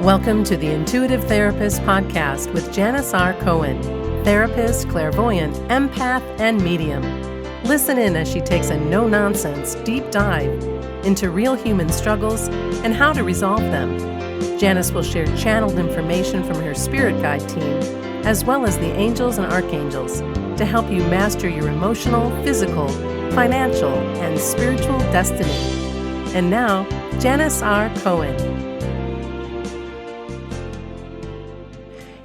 Welcome to the Intuitive Therapist Podcast with Janis Cohen, therapist, clairvoyant, empath, and medium. Listen in as she takes a no-nonsense deep dive into real human struggles and how to resolve them. Janis will share channeled information from her spirit guide team, as well as the angels and archangels, to help you master your emotional, physical, financial, and spiritual destiny. And now, Janis R. Cohen.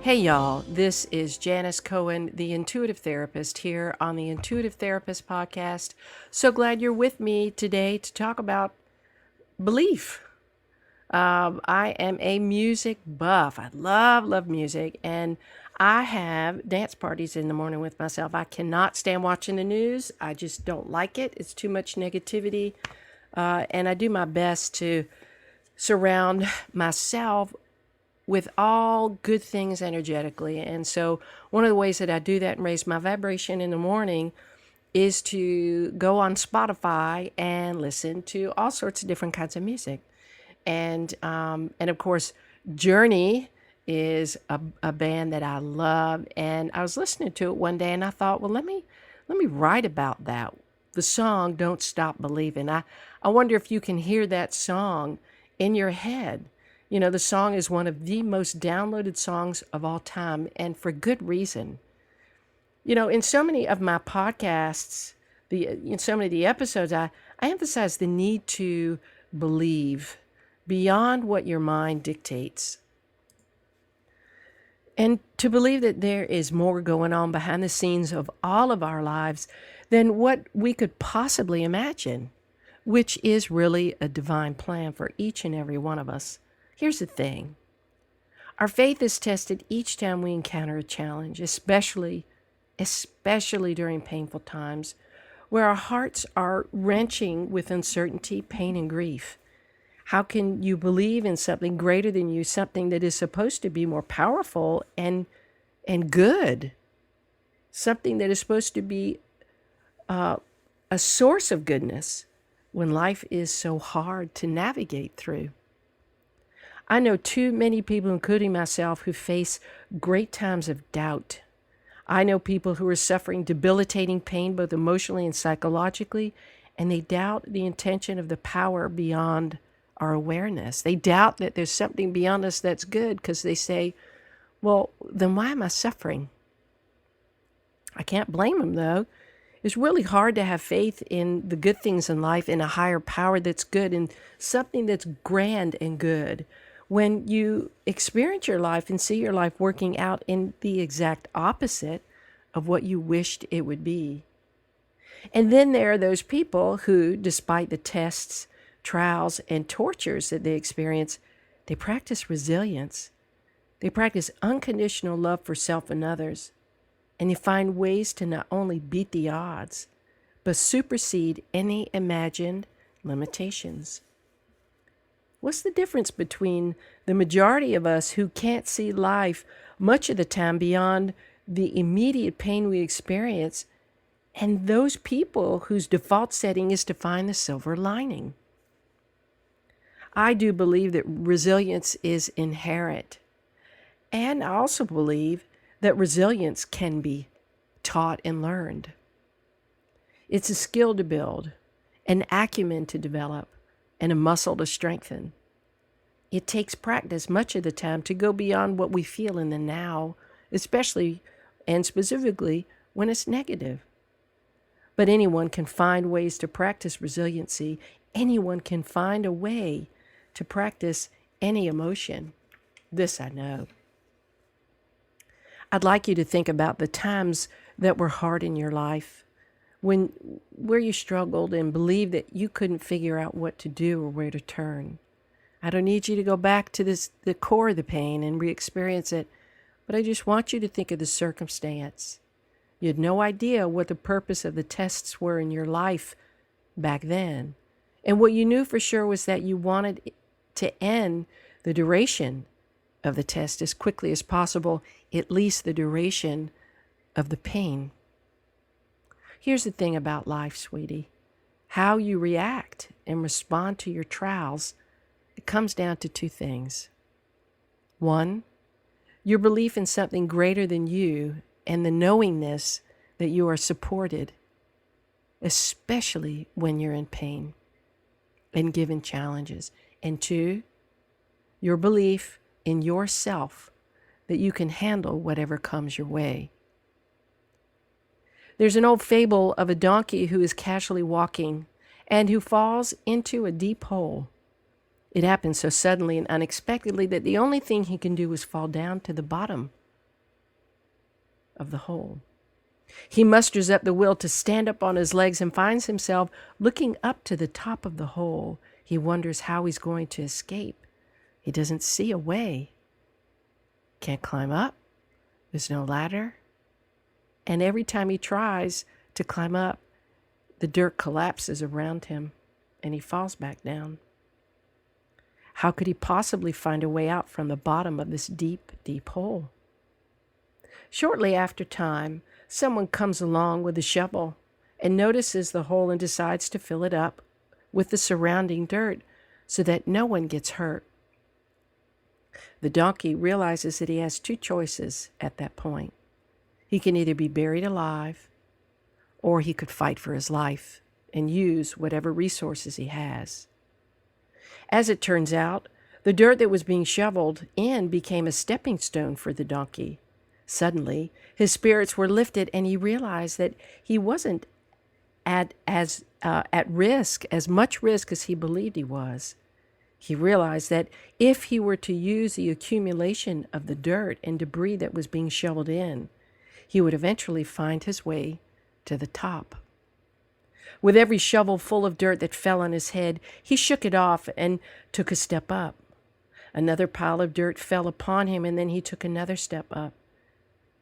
Hey y'all, this is Janis Cohen, the Intuitive Therapist, here on the Intuitive Therapist Podcast. So glad you're with me today to talk about belief. I am a music buff. I love music, and I have dance parties in the morning with myself. I cannot stand watching the news. I just don't like it. It's too much negativity, and I do my best to surround myself with all good things energetically. And so one of the ways that I do that and raise my vibration in the morning is to go on Spotify and listen to all sorts of different kinds of music. And of course, Journey is a band that I love. And I was listening to it one day and I thought, well, let me write about that. The song, Don't Stop Believin'. I wonder if you can hear that song in your head. You know, the song is one of the most downloaded songs of all time, and for good reason. You know, in so many of my podcasts, in so many of the episodes, I emphasize the need to believe beyond what your mind dictates. And to believe that there is more going on behind the scenes of all of our lives than what we could possibly imagine, which is really a divine plan for each and every one of us. Here's the thing. Our faith is tested each time we encounter a challenge, especially during painful times where our hearts are wrenching with uncertainty, pain, and grief. How can you believe in something greater than you, something that is supposed to be more powerful and good, something that is supposed to be a source of goodness when life is so hard to navigate through? I know too many people, including myself, who face great times of doubt. I know people who are suffering debilitating pain, both emotionally and psychologically, and they doubt the intention of the power beyond our awareness. They doubt that there's something beyond us that's good because they say, well, then why am I suffering? I can't blame them, though. It's really hard to have faith in the good things in life, in a higher power that's good, and something that's grand and good, when you experience your life and see your life working out in the exact opposite of what you wished it would be. And then there are those people who, despite the tests, trials, and tortures that they experience, they practice resilience. They practice unconditional love for self and others. And they find ways to not only beat the odds, but supersede any imagined limitations. What's the difference between the majority of us who can't see life much of the time beyond the immediate pain we experience and those people whose default setting is to find the silver lining? I do believe that resilience is inherent. And I also believe that resilience can be taught and learned. It's a skill to build, an acumen to develop, and a muscle to strengthen. It takes practice much of the time to go beyond what we feel in the now, especially and specifically when it's negative. But anyone can find ways to practice resiliency. Anyone can find a way to practice any emotion. This I know. I'd like you to think about the times that were hard in your life, where you struggled and believed that you couldn't figure out what to do or where to turn. I don't need you to go back to the core of the pain and re-experience it, but I just want you to think of the circumstance. You had no idea what the purpose of the tests were in your life back then. And what you knew for sure was that you wanted to end the duration of the test as quickly as possible, at least the duration of the pain. Here's the thing about life, sweetie. How you react and respond to your trials, it comes down to two things. One, your belief in something greater than you and the knowingness that you are supported, especially when you're in pain and given challenges. And two, your belief in yourself that you can handle whatever comes your way. There's an old fable of a donkey who is casually walking and who falls into a deep hole. It happens so suddenly and unexpectedly that the only thing he can do is fall down to the bottom of the hole. He musters up the will to stand up on his legs and finds himself looking up to the top of the hole. He wonders how he's going to escape. He doesn't see a way. Can't climb up. There's no ladder. And every time he tries to climb up, the dirt collapses around him and he falls back down. How could he possibly find a way out from the bottom of this deep, deep hole? Shortly after time, someone comes along with a shovel and notices the hole and decides to fill it up with the surrounding dirt so that no one gets hurt. The donkey realizes that he has two choices at that point. He can either be buried alive, or he could fight for his life and use whatever resources he has. As it turns out, the dirt that was being shoveled in became a stepping stone for the donkey. Suddenly, his spirits were lifted and he realized that he wasn't at risk, as much risk as he believed he was. He realized that if he were to use the accumulation of the dirt and debris that was being shoveled in, he would eventually find his way to the top. With every shovel full of dirt that fell on his head, he shook it off and took a step up. Another pile of dirt fell upon him, and then he took another step up,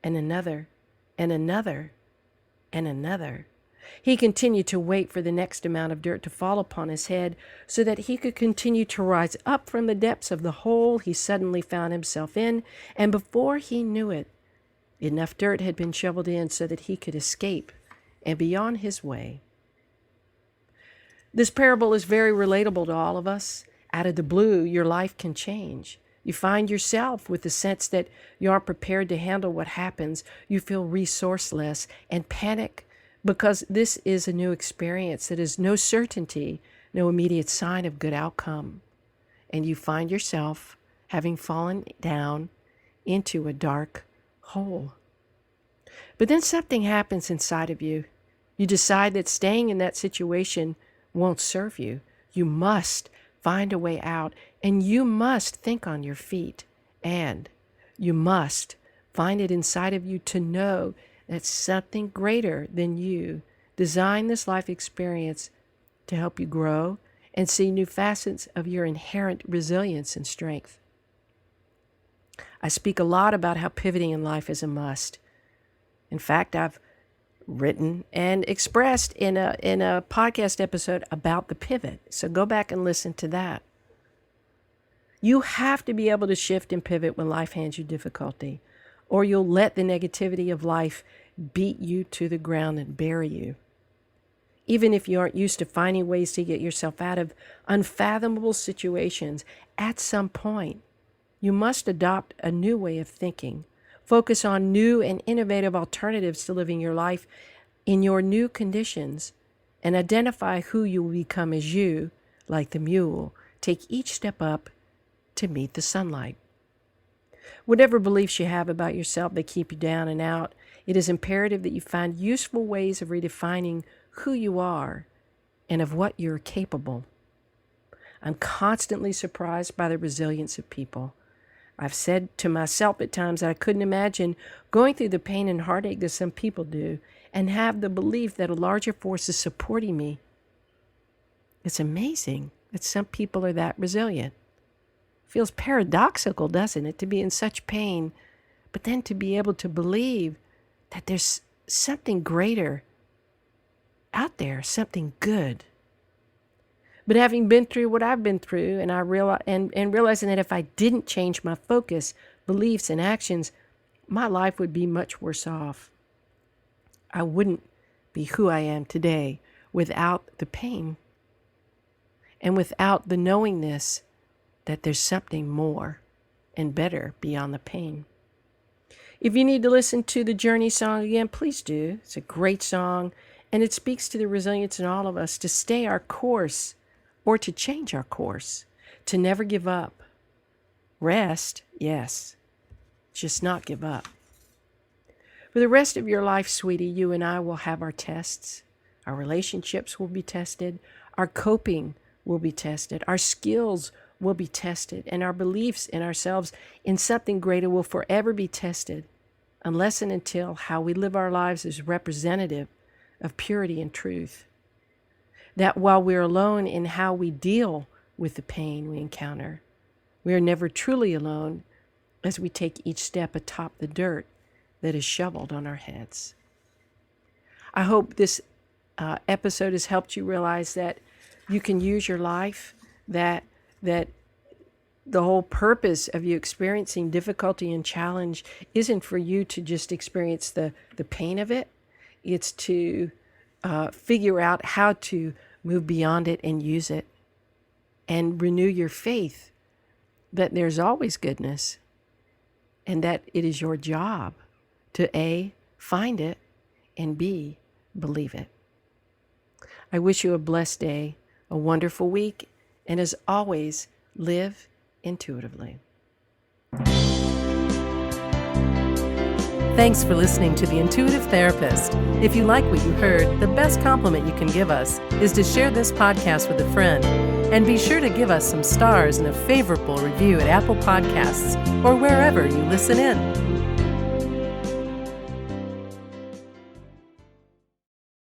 and another, and another, and another. He continued to wait for the next amount of dirt to fall upon his head so that he could continue to rise up from the depths of the hole he suddenly found himself in, and before he knew it, enough dirt had been shoveled in so that he could escape and be on his way. This parable is very relatable to all of us. Out of the blue, your life can change. You find yourself with the sense that you aren't prepared to handle what happens. You feel resourceless and panic because this is a new experience that is no certainty, no immediate sign of good outcome. And you find yourself having fallen down into a dark hole. But then something happens inside of you. You decide that staying in that situation won't serve you. You must find a way out, and you must think on your feet, and you must find it inside of you to know that something greater than you designed this life experience to help you grow and see new facets of your inherent resilience and strength. I speak a lot about how pivoting in life is a must. In fact, I've written and expressed in a podcast episode about the pivot. So go back and listen to that. You have to be able to shift and pivot when life hands you difficulty, or you'll let the negativity of life beat you to the ground and bury you. Even if you aren't used to finding ways to get yourself out of unfathomable situations, at some point, you must adopt a new way of thinking. Focus on new and innovative alternatives to living your life in your new conditions, and identify who you will become as you, like the mule, take each step up to meet the sunlight. Whatever beliefs you have about yourself that keep you down and out, it is imperative that you find useful ways of redefining who you are and of what you're capable. I'm constantly surprised by the resilience of people. I've said to myself at times that I couldn't imagine going through the pain and heartache that some people do and have the belief that a larger force is supporting me. It's amazing that some people are that resilient. Feels paradoxical, doesn't it, to be in such pain, but then to be able to believe that there's something greater out there, something good. But having been through what I've been through, and realizing that if I didn't change my focus, beliefs, and actions, my life would be much worse off. I wouldn't be who I am today without the pain and without the knowingness that there's something more. and better beyond the pain. If you need to listen to the Journey song again, please do. It's a great song, and it speaks to the resilience in all of us to stay our course or to change our course, to never give up. Rest, yes, just not give up. For the rest of your life, sweetie, you and I will have our tests. Our relationships will be tested. Our coping will be tested. Our skills will be tested. And our beliefs in ourselves in something greater will forever be tested, unless and until how we live our lives is representative of purity and truth. That while we're alone in how we deal with the pain we encounter, we are never truly alone as we take each step atop the dirt that is shoveled on our heads. I hope this episode has helped you realize that you can use your life, that the whole purpose of you experiencing difficulty and challenge isn't for you to just experience the pain of it. It's to figure out how to move beyond it and use it and renew your faith that there's always goodness and that it is your job to A, find it, and B, believe it. I wish you a blessed day, a wonderful week, and as always, live intuitively. Thanks for listening to The Intuitive Therapist. If you like what you heard, the best compliment you can give us is to share this podcast with a friend. And be sure to give us some stars and a favorable review at Apple Podcasts or wherever you listen in.